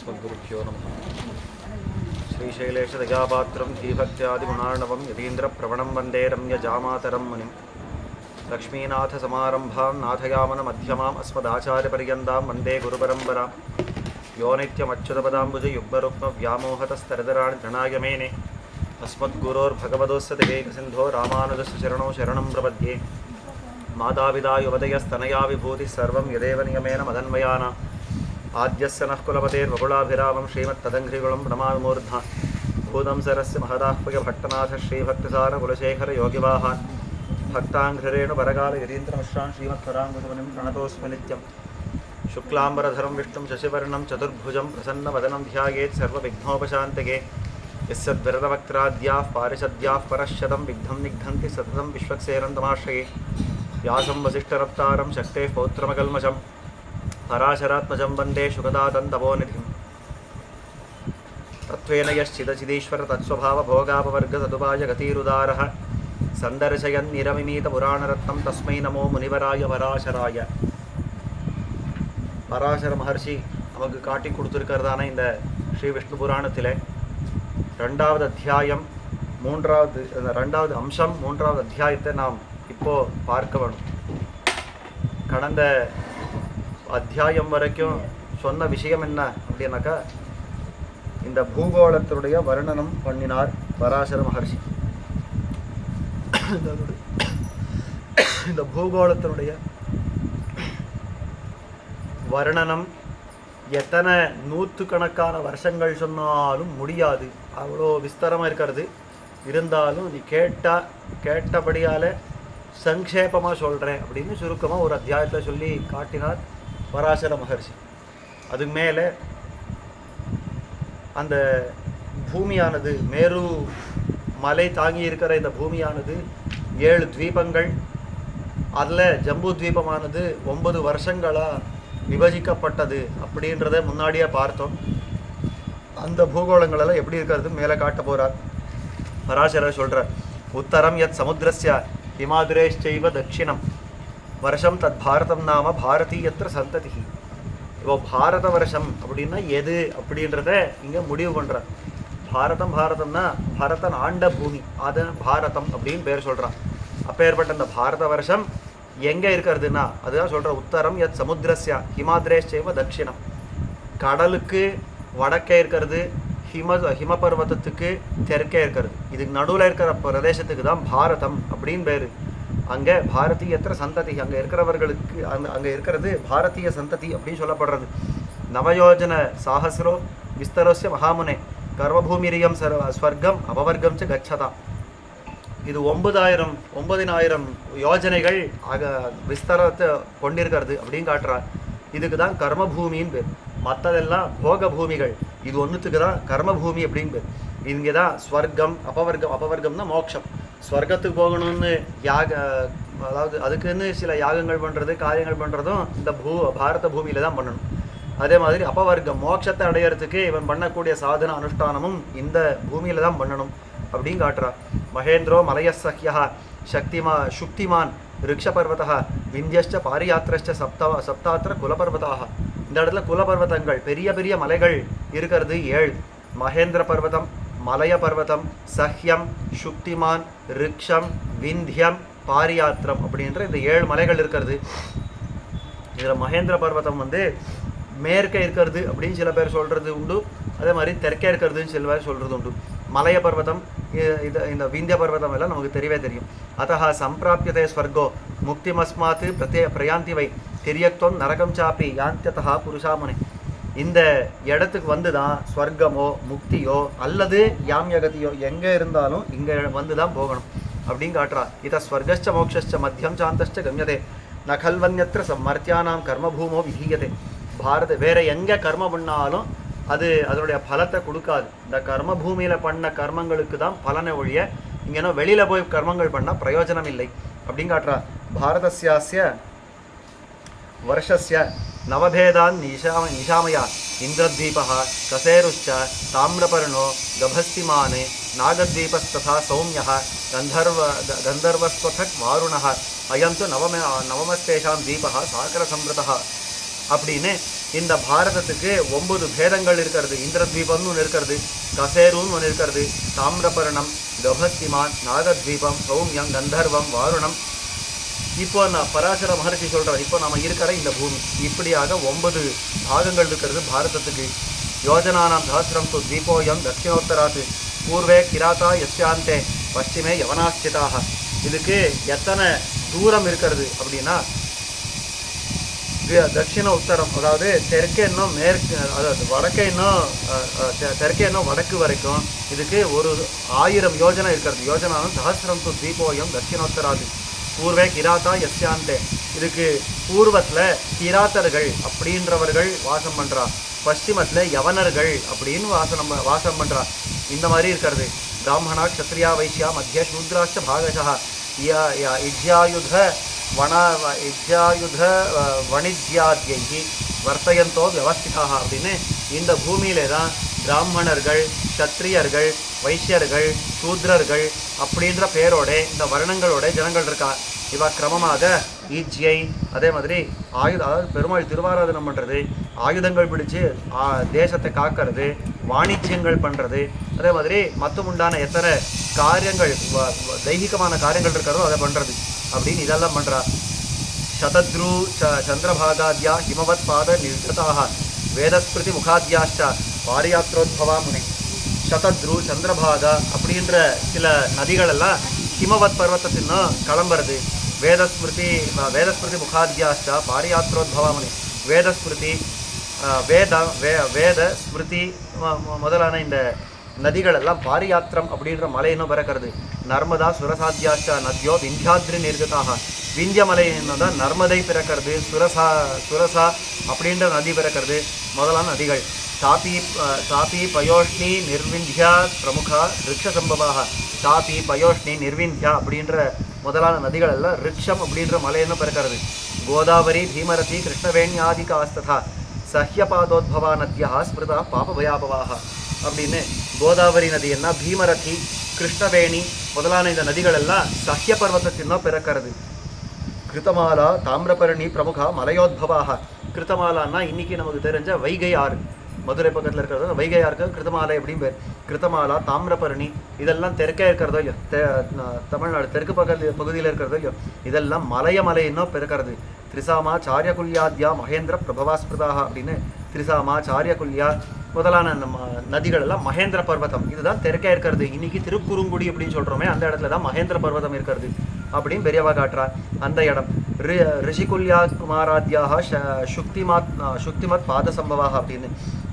अस्मद्गुरुभ्यो नमः। श्रीशैलेशदयापात्रं धीभक्त्यादिगुणार्णवं यतीन्द्रप्रवणं वन्दे रम्यजामातरं मुनिं लक्ष्मीनाथसमारम्भां नाथयामनमध्यमाम् अस्मदाचार्यपर्यन्तां वन्दे गुरुपरम्परां यो नित्यमच्युतपदाम्बुजयुग्मरुक्मव्यामोहतस्तरतराणि तृणाय मेने अस्मद्गुरोर्भगवतोस्य दिवेकसिन्धो रामानुजस्य चरणौ शरणं प्रपद्ये मातापिता युवतयस्तनया विभूतिः सर्वं यदेव नियमेन मदन्वयानाम् आद्यस्य नः कुलपतेर्वकुलाभिरामं श्रीमत्तदङ्घ्रिकुलं प्रणमामि मूर्ध्ना भूतं सरस्य महदाह्वयभट्टनाथ श्रीभक्तिसारकुलशेखर योगिवाहान् भक्ताङ्घ्रिरेणुपरकाल यतीन्द्रमिश्रान् श्रीमत्पराङ्गुसमुनिं प्रणतोऽस्मि नित्यं शुक्लाम्बरधरं विष्णुं शशिवर्णं चतुर्भुजं प्रसन्नवदनं ध्यायेत् सर्वविघ्नोपशान्तके यस्यद्वरदवक्त्राद्याः पारिषद्याः परश्शतं विघ्नं निघ्नन्ति सततं विश्वक्सेनं तमाश्रये व्यासं वसिष्ठरत्तारं शक्तेः पौत्रमकल्मषं पराशरात्मजं वन्दे शुकदातन्तपोनिधिं तत्त्वेन यश्चिदचिदीश्वर तत्स्वभावभोगापवर्गतदुपाय गतिरुदारः सन्दर्शयन्निरमिमीतपुराणरत्नं तस्मै नमो मुनिवराय पराशराय. பராசர மகர்ஷி நமக்கு காட்டி கொடுத்துருக்கிறதான இந்த ஸ்ரீ விஷ்ணு புராணத்தில் ரெண்டாவது அத்தியாயம் ரெண்டாவது அம்சம் மூன்றாவது அத்தியாயத்தை நாம் இப்போது பார்க்க வேணும். கடந்த அத்தியாயம் வரைக்கும் சொன்ன விஷயம் என்ன அப்படின்னாக்கா, இந்த பூகோளத்தினுடைய வர்ணனம் பண்ணினார் பராசர மகர்ஷி. இந்த பூகோளத்தினுடைய வர்ணனம் எத்தனை நூற்றுக்கணக்கான வருஷங்கள் சொன்னாலும் முடியாது, அவ்வளோ விஸ்தாரமாக இருக்கிறது. இருந்தாலும் நீ கேட்டபடியால் சங்கேபமாக சொல்கிறேன் அப்படின்னு சுருக்கமாக ஒரு அத்தியாயத்தில் சொல்லி காட்டினார் பராசர மகர்ஷி. அதுக்கு மேலே அந்த பூமியானது, மேரு மலை தாங்கி இருக்கிற இந்த பூமியானது 7 தீபங்கள், அதில் ஜம்பு தீபமானது 9 வருஷங்களாக விபஜிக்கப்பட்டது அப்படின்றத முன்னாடியே பார்த்தோம். அந்த பூகோளங்களெல்லாம் எப்படி இருக்கிறது மேலே காட்ட போகிறார். பராசரர் சொல்கிறார், உத்தரம் யத் சமுத்திரஸ்ய ஹிமாதுரேஷ்சைவ தட்சிணம் வருஷம் தத் பாரதம் நாம பாரதீயத்திர சந்ததி. இப்போ பாரத வருஷம் அப்படின்னா எது அப்படின்றத இங்கே முடிவு பண்ணுறார். பாரதம்னா பரதன் ஆண்ட பூமி, அது பாரதம் அப்படின்னு பேர் சொல்கிறான். அப்பேற்பட்ட அந்த பாரத வருஷம் எங்கே இருக்கிறதுனா அதுதான் சொல்கிற. உத்தரம் யத் சமுத்திரஸ்ய ஹிமாத்ரேஷ்சைவ தட்சிணம், கடலுக்கு வடக்கே இருக்கிறது, ஹிமபர்வதத்துக்கு தெற்கே இருக்கிறது. இதுக்கு நடுவில் இருக்கிற பிரதேசத்துக்கு தான் பாரதம் அப்படின்னு பேர். அங்கே பாரதீயத்திர சந்ததி, அங்கே இருக்கிறவர்களுக்கு அங்கே இருக்கிறது பாரதிய சந்ததி அப்படின்னு சொல்லப்படுறது. நவயோஜன சாகசிரோ விஸ்தரோஸ்ய மகாமுனே கர்வபூமிரியம் ஸ்வர்க்கம் அபவர்க்கம் ச கச்சதா. இது 9,000 யோஜனைகள் விஸ்தரத்தை கொண்டிருக்கிறது அப்படின்னு காட்டுறார். இதுக்கு தான் கர்மபூமின்னு பேர். மற்றதெல்லாம் போக பூமிகள், இது ஒன்றுத்துக்கு தான் கர்மபூமி அப்படின்னு பேர். இங்கே தான் ஸ்வர்க்கம் அபவர்க்கம்னா மோட்சம். ஸ்வர்க்கத்துக்கு போகணும்னு அதாவது அதுக்குன்னு சில யாகங்கள் பண்ணுறது, காரியங்கள் பண்ணுறதும் இந்த பாரத பூமியில் தான் பண்ணணும். அதே மாதிரி அபவர்க்கம், மோட்சத்தை அடையிறதுக்கு இவன் பண்ணக்கூடிய சாதன அனுஷ்டானமும் இந்த பூமியில் தான் பண்ணணும் அப்படின்னு காட்டுறா. மகேந்திரோ மலையசஹ்யா சுக்திமான் ரிக்ஷபர்வதா விந்தியஷ்ட பாரியாத்திரஷ்ட சப்தாத்திர குலபர்வதாக. இந்த இடத்துல குலபர்வதங்கள், பெரிய பெரிய மலைகள் இருக்கிறது 7. மகேந்திர பர்வதம், மலய பர்வதம், சஹ்யம், சுக்திமான், ரிக்ஷம், விந்தியம், பாரியாத்திரம் அப்படின்ற இந்த 7 மலைகள் இருக்கிறது. இதில் மகேந்திர பர்வதம் மேற்கே இருக்கிறது அப்படின்னு சில பேர் சொல்கிறது உண்டு. அதே மாதிரி தெற்கே இருக்கிறதுன்னு சில பேர் சொல்கிறது உண்டு. மலய பர்வதம், இந்த விந்திய பர்வதம் எல்லாம் நமக்கு தெரியவே தெரியும். அத்தः சம்பிராப்யதே ஸ்வர்கோ முக்திமஸ்மாத் பிரயாந்தி வை திரியக்துவம் நரகம் சாப்பி யாந்தியதா புருஷாமுனே. இந்த இடத்துக்கு தான் ஸ்வர்க்கமோ முக்தியோ அல்லது யாம்யகதியோ எங்கே இருந்தாலும் இங்கே தான் போகணும் அப்படின்னு காட்டுறா. இத ஸ்வர்கஸ்ச மோக்ஷஸ்ச மத்தியம் சாந்தஸ்ச கம்யதே ந கல்வன்யத்ர மர்த்தியானாம் கர்மபூமோ விதீயதே. வேறு எங்கே கர்மம் பண்ணாலும் அது அதனுடைய பலத்தை கொடுக்காது. இந்த கர்ம பூமியில் பண்ண கர்மங்களுக்கு தான் பலனை ஒழிய இங்கேனோ வெளியில் போய் கர்மங்கள் பண்ணால் பிரயோஜனம் இல்லை அப்படின்னு காட்டுறா. பாரதஸ்யாஸ்ய வருஷஸ்ய நவபேதான் நிஷாமயா இந்திரத்வீபः கசேருश्च தாமிரபர்ணோ கபஸ்திமானே நாகத்வீபஸ்ததா சௌமியः கந்தர்வஸ்வதக் வாருணः அயம் து நவமஸ்தேஷாம் தீபः சாகர சம்பிரதः அப்படின்னு இந்த பாரதத்துக்கு 9 பேதங்கள் இருக்கிறது. இந்திரத்வீபம்னு ஒன்று இருக்கிறது, கசேருன்னு ஒன்று இருக்கிறது, தாமிரபரணம், கபஸ்திமான், நாகத்வீபம், சௌமியம், கந்தர்வம், வாருணம். இப்போ நான் பராசர மகர்ஷி சொல்கிறார், இப்போ நம்ம இருக்கிற இந்த பூமி இப்படியாக 9 பாகங்கள் இருக்கிறது பாரதத்துக்கு. யோஜனானாம் சஹசிரம் து தீபோயம் தட்சிணோத்தராத் பூர்வே கிராத்தா யஸ்யாந்தே பশ্চিமே யவனாஸ்திதாக. இதுக்கு எத்தனை தூரம் இருக்கிறது அப்படின்னா தட்சிண உத்தரம், அதாவது தெற்கே இன்னும் மேற்கு, அதாவது வடக்கே இன்னும் தெற்கே இன்னும் வடக்கு வரைக்கும் இதுக்கு ஒரு 1000 யோஜனை இருக்கிறது. யோஜனானும் சஹசிரம் து தீபோயம் தட்சிணோத்தராது பூர்வே கிராத்தா யஸ்யாந்தே. இதுக்கு பூர்வத்தில் கிராத்தர்கள் அப்படின்றவர்கள் வாசம் பண்ணுறா, பশ্চিமத்தில் யவனர்கள் அப்படின்னு வாசம் பண்ணுறா. இந்த மாதிரி இருக்கிறது. பிராமணா க்ஷத்ரியா வைஷ்யா மத்திய சூத்ராஷ்ட பாகசா இஜ்யாயுத வணிஜ்யாத்யைகி வர்த்தயந்தோ வியவஸ்திதாக அப்படின்னு இந்த பூமியிலே தான் பிராமணர்கள், க்ஷத்ரியர்கள், வைஷ்யர்கள், சூத்ரர்கள் அப்படின்ற பேரோட இந்த வர்ணங்களோட ஜனங்கள் இருக்கா. இவ கிரமமாக ஈஜ்யை, அதே மாதிரி அதாவது பெருமாள் திருவாராதனம் பண்ணுறது, ஆயுதங்கள் பிடிச்சு தேசத்தை காக்கிறது, வாணிஜ்யங்கள் பண்ணுறது, அதே மாதிரி மற்ற உண்டான எத்தனை காரியங்கள் தெய்வீகமான காரியங்கள் இருக்கிறதோ அதை பண்ணுறது அப்படின்னு இதெல்லாம் பண்ணுறா. சதத்ரு சந்திரபாகாத்யா ஹிமவத் பாத நிர்கதாக வேதஸ்மிருதி முகாத்யாஷ்ட பாரியாத்ரோத்பவா முனி. சதத்ரு சந்திரபாகா அப்படின்ற சில நதிகளெல்லாம் ஹிமவத் பர்வத்தத்தின்னு கிளம்புறது. வேதஸ்மிருதி முகாத்யாஷ்ட பாரியாத்ரோத்பவா முனி. வேதஸ்மிருதி வேத ஸ்மிருதி முதலான இந்த நதிகளெல்லாம் பாரியாத்திரம் அப்படின்ற மலைன்னு பிறக்கிறது. நர்மதா சுரசாத்யாஷ்ட நத்யோ விந்தியாத்ரி நிர்கதாக. விந்திய மலைன்னு தான் நர்மதை பிறக்கிறது. சுரசா அப்படின்ற நதி பிறக்கிறது. முதலான நதிகள் தாபி பயோஷ்ணி நிர்விந்தியா பிரமுகா ரிக்ஷ சம்பவாக. தாபி பயோஷ்ணி நிர்விந்தியா அப்படின்ற முதலான நதிகள் எல்லாம் ரிக்ஷம் அப்படின்ற மலைன்னு பிறக்கிறது. கோதாவரி பீமரதி கிருஷ்ணவேணியாதிகாஸ்ததா சஹ்யபாதோத்பவா நத்யா ஸ்மிருதா பாபபயாபவாக அப்படின்னு கோதாவரி நதி என்ன, பீமரதி, கிருஷ்ணவேணி முதலான இந்த நதிகள் எல்லாம் சஹ்ய பர்வத்தத்தினோ பிறக்கிறது. கிருத்தமாலா தாமிரபரணி பிரமுகா மலையோத்பவாக. கிருத்தமாலான்னா இன்னைக்கு நமக்கு தெரிஞ்ச வைகை ஆறு, மதுரை பக்கத்தில் இருக்கிறது வைகை ஆறுக்கு கிருத்தமாலை அப்படின்னு பேர். கிருத்தமாலா, தாமிரபரணி இதெல்லாம் தெற்கே இருக்கிறதோ இல்லையோ, தமிழ்நாடு தெற்கு பகுதியில் இருக்கிறதோ இல்லையோ, இதெல்லாம் மலையினோ பிறக்கிறது. திரிசாமா சாரியகுல்யாத்யா மகேந்திர பிரபவாஸ்பிரதாக அப்படின்னு திரிசாமா சாரியகுல்யா முதலான நதிகள் எல்லாம் மகேந்திர பர்வதம் இதுதான் தெற்கே இருக்கிறது. இன்னைக்கு திருக்குறுங்குடி அப்படின்னு சொல்கிறோமே அந்த இடத்துல தான் மகேந்திர பர்வதம் இருக்கிறது அப்படின்னு பெரியவா காட்டுறா. அந்த இடம் ரிஷிகுல்யா குமாராத்யாக சுக்திமத் பாத சம்பவாக அப்படின்னு.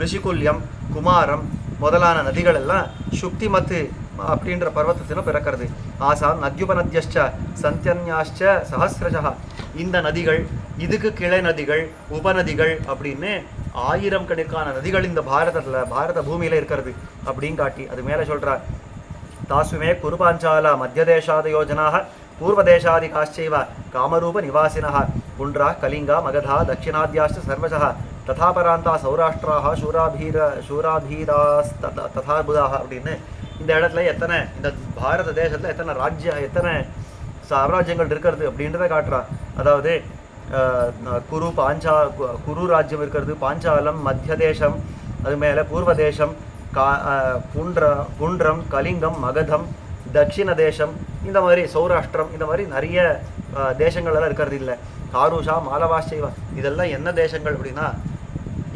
ரிஷிகுல்யம், குமாரம் முதலான நதிகள் எல்லாம் சுக்திமத் அப்படின்ற பர்வத்தத்திலும் பிறக்கிறது. ஆசாம் நத்யுபநத்யஷ்ட சந்தியன்யாஷ்ட சஹஸ்ரஜா. இந்த நதிகள், இதுக்கு கிளை நதிகள், உபநதிகள் அப்படின்னு 1000 கணக்கான நதிகள் இந்த பாரத பூமியில இருக்கிறது அப்படின்னு காட்டி அது மேலே சொல்றார். தாசுமே குருபாஞ்சாலா மத்தியதேசாத யோஜனாக பூர்வதேசாதிகாश्चैव காமரூப நிவாசினः புண்ட்ரா கலிங்கா மகதா தட்சிணாத்யாஷ்ட சர்வசः ததாபராந்தா சௌராஷ்டிராக சூராபீராஸ் ததாபுதாக அப்படின்னு இந்த இடத்துல எத்தனை, இந்த பாரத தேசத்தில் எத்தனை சாம்ராஜ்யங்கள் இருக்கிறது அப்படின்றத காட்டுறா. அதாவது குரு ராஜ்யம் இருக்கிறது, பாஞ்சாலம், மத்திய தேசம், அது மேலே பூர்வ தேசம், புண்ட்ரம், கலிங்கம், மகதம், தட்சிண தேசம், இந்த மாதிரி சௌராஷ்டிரம், இந்த மாதிரி நிறைய தேசங்கள்லாம் இருக்கிறது. இல்லை காருஷா மாலவாஷ்சைவா இதெல்லாம் என்ன தேசங்கள் அப்படின்னா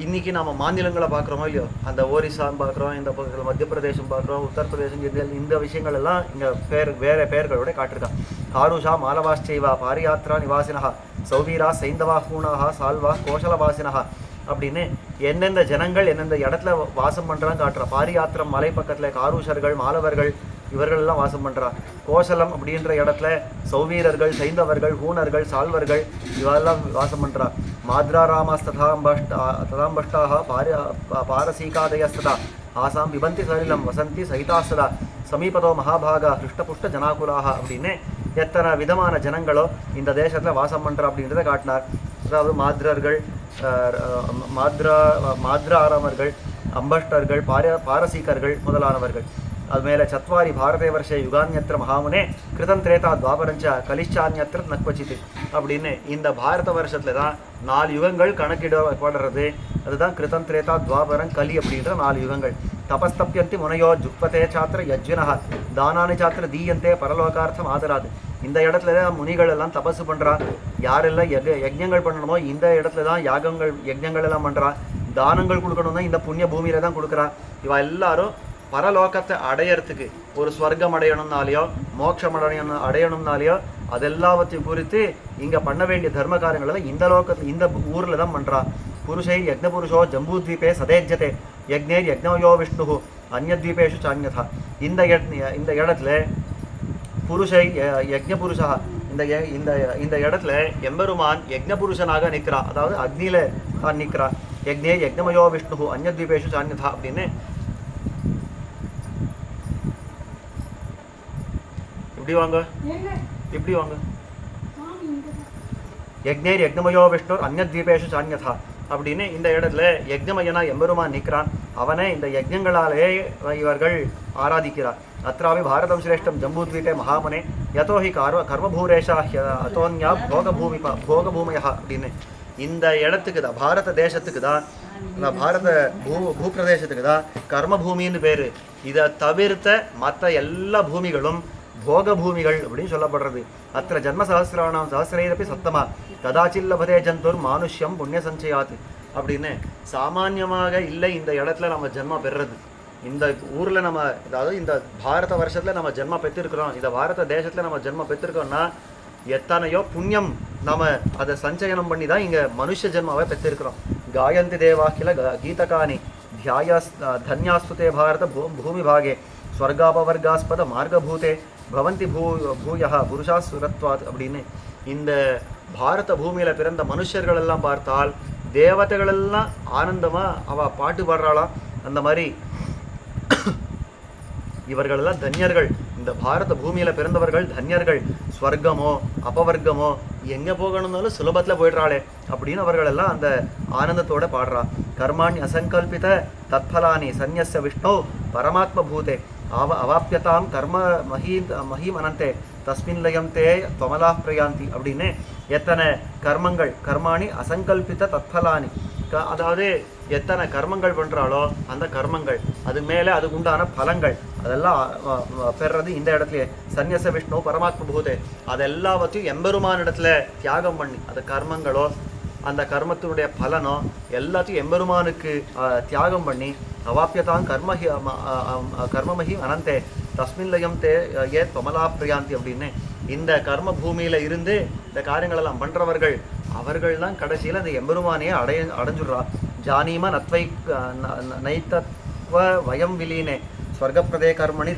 இன்றைக்கி நம்ம மாநிலங்களை பார்க்குறோமோ இல்லையோ, அந்த ஒரிசான்னு பார்க்குறோம், இந்த பக்கத்தில் மத்திய பிரதேசம் பார்க்குறோம், உத்தரப்பிரதேசம், இந்த விஷயங்கள் எல்லாம் இங்கே வேறு பேர்களோட காட்டிருக்கான். காருஷா மாலவாஷ்சைவா பாரியாத்ரா நிவாசினஹா சௌவீரா சைந்தவா ஹூணாக சால்வா கோஷலவாசினஹா அப்படின்னு எந்தெந்த ஜனங்கள் எந்தெந்த இடத்துல வாசம் பண்ணுறான்னு காட்டுறா. பாரியாத்திரம் மலை பக்கத்தில் காரூஷர்கள், மாலவர்கள் இவர்களெல்லாம் வாசம் பண்ணுறா. கோசலம் அப்படின்ற இடத்துல சௌவீரர்கள், சைந்தவர்கள், ஹூணர்கள், சால்வர்கள் இவெல்லாம் வாசம் பண்ணுறா. மாத்ராராமாஸ் ததாம்பஷ்டாக பாரசீகாதயஸ்ததா ஆசாம் பிபந்தி சலிலம் வசந்தி சகிதாஸ்ததா சமீபதோ மகாபாகா ஹிருஷ்டபுஷ்ட ஜனாகுலாக அப்படின்னு எத்தனை விதமான ஜனங்களோ இந்த தேசத்தில் வாசம் பண்ணுறா அப்படின்றத காட்டினார். அதாவது மாத்ரர்கள், மாத்ரா ஆராமர்கள், அம்பஷ்டர்கள், பாரசீகர்கள் முதலானவர்கள். அது மேலே சத்வாரி பாரதே வருஷே யுகான்யத்திர மகாமுனே கிருதம் திரேதா துவாபரஞ்ச கலிஷான்யத்திர நக்வச்சித்து அப்படின்னு இந்த பாரத வருஷத்தில் தான் 4 யுகங்கள் கணக்கிடப்படுறது. அதுதான் கிருதம் திரேதா துவாபரம் கலி அப்படின்ற 4 யுகங்கள். தபஸ்தப்யந்தி முனையோ ஜுக்பதே சாத்திர யஜ்வினஹ தானானி சாத்திர தீயந்தே பரலோகார்த்தம் ஆதராது. இந்த இடத்துல தான் முனிகள் எல்லாம் தபசு பண்ணுறா. யாரெல்லாம் யஜ்ஞங்கள் பண்ணணுமோ இந்த இடத்துல தான் யஜ்ஞங்கள் எல்லாம் பண்ணுறா. தானங்கள் கொடுக்கணும்னா இந்த புண்ணிய பூமியில தான் கொடுக்குறா. இவ எல்லாரும் பரலோகத்தை அடையறதுக்கு ஒரு ஸ்வர்க்கம் அடையணும்னாலேயோ மோட்சம் அடையணும்னாலேயோ அதெல்லாவற்றையும் குறித்து இங்கே பண்ண வேண்டிய தர்ம காரியங்களை இந்த ஊரில் தான் பண்ணுறா. புருஷை யஜ்னபுருஷோ ஜம்பூத்வீபே சதேஜ்யதே யஜ்ஞேர் யஜ்னோயோ விஷ்ணு அந்நத்வீபேஷு சான்யதா. இந்த இடத்துல புருஷை யஜ்னபுருஷா இந்த இடத்துல எம்பெருமான் யஜ்னபுருஷனாக நிற்கிறா. அதாவது அக்னியில நிற்கிறா. யஜ்னே யஜ்னமயோ விஷ்ணு அந்நத்வீபேஷு சான்யதா அப்படின்னு இப்படி வாங்க யஜ்னேர் யஜ்னமயோ விஷ்ணு அந்நத்வீபேஷு சான்யதா அப்படின்னு இந்த இடத்துல யஜ்னமயனா எம்பெருமான் நிற்கிறான். அவனை இந்த யஜ்ஞங்களாலே இவர்கள் ஆராதிக்கிறார். அत्रापि பாரதம் சிரேஷ்டம் ஜம்பூத்வீபே மகாமுனே யதோ ஹி கர்மபூரேஷா அதோன்யா போகபூமயா அப்படின்னு இந்த இடத்துக்கு தான் பாரத தேசத்துக்கு தான் பாரத பூப்பிரதேசத்துக்கு தான் கர்மபூமின்னு பேர். இதை தவிர்த்த மற்ற எல்லா பூமிகளும் போக பூமிகள் அப்படின்னு சொல்லப்படுறது. அத்த ஜன்ம சஹசிராணாம் சஹசிரேரப்பி சத்தமா கதாச்சில்லபதே ஜந்தூர் மானுஷ்யம் புண்ணிய சஞ்சயாத்து அப்படின்னு சாமான்யமாக இல்லை இந்த இடத்துல நம்ம ஜென்மா பெறுறது. இந்த ஊரில் நம்ம அதாவது இந்த பாரத வருஷத்தில் நம்ம ஜென்மா பெற்றிருக்கிறோம். இந்த பாரத தேசத்தில் நம்ம ஜென்மா பெற்றிருக்கோம்னா எத்தனையோ புண்ணியம் நம்ம அதை சஞ்சயனம் பண்ணி தான் இங்கே மனுஷ ஜென்மாவை பெற்றிருக்கிறோம். காயந்தி தேவாக்கில கீதகானி தியாயா தன்யாஸ்துதே பாரத பூமி பாகே ஸ்வர்காபவர்காஸ்பத மார்கபூதே பவந்தி பூயா புருஷா சுரத்வாத் அப்படின்னு இந்த பாரத பூமியில் பிறந்த மனுஷர்கள் எல்லாம் பார்த்தால் தேவதைகளெல்லாம் ஆனந்தமாக அவள் பாட்டு பாடுறாளாம். அந்த மாதிரி இவர்களெல்லாம் தன்யர்கள். இந்த பாரத பூமியில் பிறந்தவர்கள் தன்யர்கள். ஸ்வர்க்கமோ அபவர்க்கமோ எங்கே போகணும்னாலும் சுலபத்தில் போயிடுறாளே அப்படின்னு அவர்களெல்லாம் அந்த ஆனந்தத்தோட பாடுறா. கர்மாணி அசங்கல்பித தத்பலானி சந்நியஸ்ய விஷ்ணு பரமாத்ம பூதே அவாப்பியதாம் கர்ம மஹீம் அனந்தே தஸ்மின் லயம் தே தொமலா பிரயாந்தி அப்படின்னு எத்தனை கர்மங்கள் கர்மாணி அசங்கல்பித தத்பலானி அதாவது எத்தனை கர்மங்கள் பண்ணுறாளோ அந்த கர்மங்கள் அது மேலே அதுக்கு உண்டான பலங்கள் அதெல்லாம் பெறுறது இந்த இடத்துல சந்நியச விஷ்ணு பரமாத்ம பூதே அதெல்லாவற்றையும் எம்பெருமான இடத்துல தியாகம் பண்ணி அந்த கர்மங்களோ அந்த கர்மத்தினுடைய பலனோ எல்லாத்தையும் எம்பெருமானுக்கு தியாகம் பண்ணி அவாப்பியதான் கர்மமஹி அனந்தே தஸ்மின் லயம் தே ஏ தொமலா பிரியாந்தி அப்படின்னு இந்த கர்ம பூமியில் இருந்து இந்த காரியங்களெல்லாம் பண்ணுறவர்கள் அவர்கள் தான் கடைசியில் அந்த எம்பெருமானையே அடைஞ்சுடுறா. ஜானீம நத்வை நைத்தத்வ வயம் விலீனே ஸ்வர்கப்பிரதே கர்மணி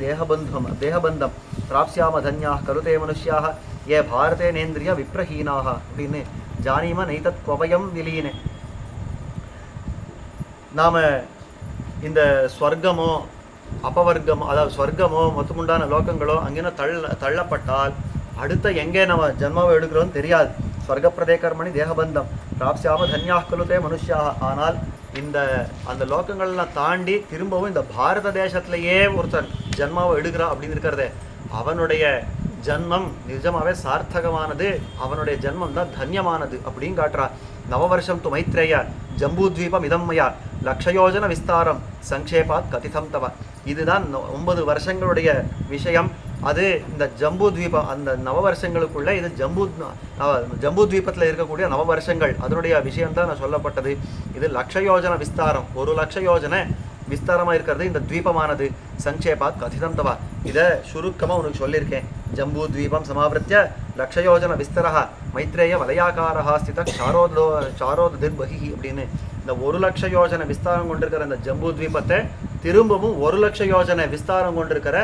தேகபந்தம் பிராப்ஸ்யாம தன்யாக கருதே மனுஷ்யாக ஏ பாரதே நேந்திரிய விப்ரஹீனாக அப்படின்னு ஜானீம நைத்தத்வயம் விலீனே. நாம் இந்த ஸ்வர்க்கமோ அபவர்க்கமோ அதாவது ஸ்வர்க்கமோ மொத்தமுண்டான லோகங்களோ அங்கேனா தள்ளப்பட்டால் அடுத்த எங்கே நம்ம ஜென்மாவை எடுக்கிறோன்னு தெரியாது. ஸ்வர்கப்பிரதே கர்மணி தேகபந்தம் பிராப்ஸ்யாம தன்யாக கருதே மனுஷ்யாக. ஆனால் அந்த லோகங்கள்லாம் தாண்டி திரும்பவும் இந்த பாரத தேசத்திலேயே ஒருத்தன் ஜென்மாவை எடுக்கிறான் அப்படின்னு இருக்கிறதே அவனுடைய ஜன்மம் நிஜமாவே சார்த்தகமானது. அவனுடைய ஜென்மம் தான் தன்யமானது அப்படின்னு காட்டுறா. நவவர்ஷம் து மைத்ரேய ஜம்பூத்வீபம் இதம்மயா லக்ஷயோஜன விஸ்தாரம் சங்கேபாத் கதிதம் தவ. இதுதான் 9 வருஷங்களுடைய விஷயம். அது இந்த ஜம்பூத்வீபம் அந்த நவவர்ஷங்களுக்குள்ள இது ஜம்பூத்வீபத்தில் இருக்கக்கூடிய நவவர்ஷங்கள் அதனுடைய விஷயம்தான் நான் சொல்லப்பட்டது. இது லக்ஷயோஜன விஸ்தாரம் 1 லட்ச யோஜனை விஸ்தாரமாக இருக்கிறது இந்த துவீபமானது. சங்கேபாத் கதிதம் தவா இதை சுருக்கமாக உனக்கு சொல்லியிருக்கேன். ஜம்பூத்வீபம் சமாவிருத்திய லக்ஷயோஜன விஸ்தரா மைத்ரேய வலயாக்காரா ஸ்தித சாரோதிர்பகி அப்படின்னு இந்த 1 லட்ச யோஜனை விஸ்தாரம் கொண்டிருக்கிற இந்த ஜம்பூத்வீபத்தை திரும்பவும் 1 லட்ச யோஜனை விஸ்தாரம் கொண்டிருக்கிற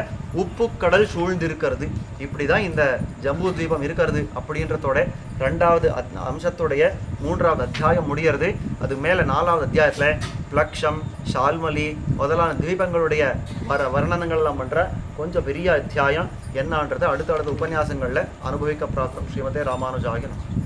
உப்பு கடல் சூழ்ந்திருக்கிறது. இப்படி தான் இந்த ஜம்பூத்வீபம் இருக்கிறது அப்படின்றதோட 2வது அம்சத்துடைய 3வது அத்தியாயம் முடிகிறது. அது மேலே 4வது அத்தியாயத்தில் பிளக்ஷம் ஷால்மலி முதலான தீபங்களுடைய வர்ணனங்கள்லாம் பண்ணுற கொஞ்சம் பெரிய அத்தியாயம் என்னன்றது அடுத்தடுத்த உபன்யாசங்களில் அனுபவிக்க பிரார்த்தம். ஸ்ரீமதே ராமானுஜாய நமः.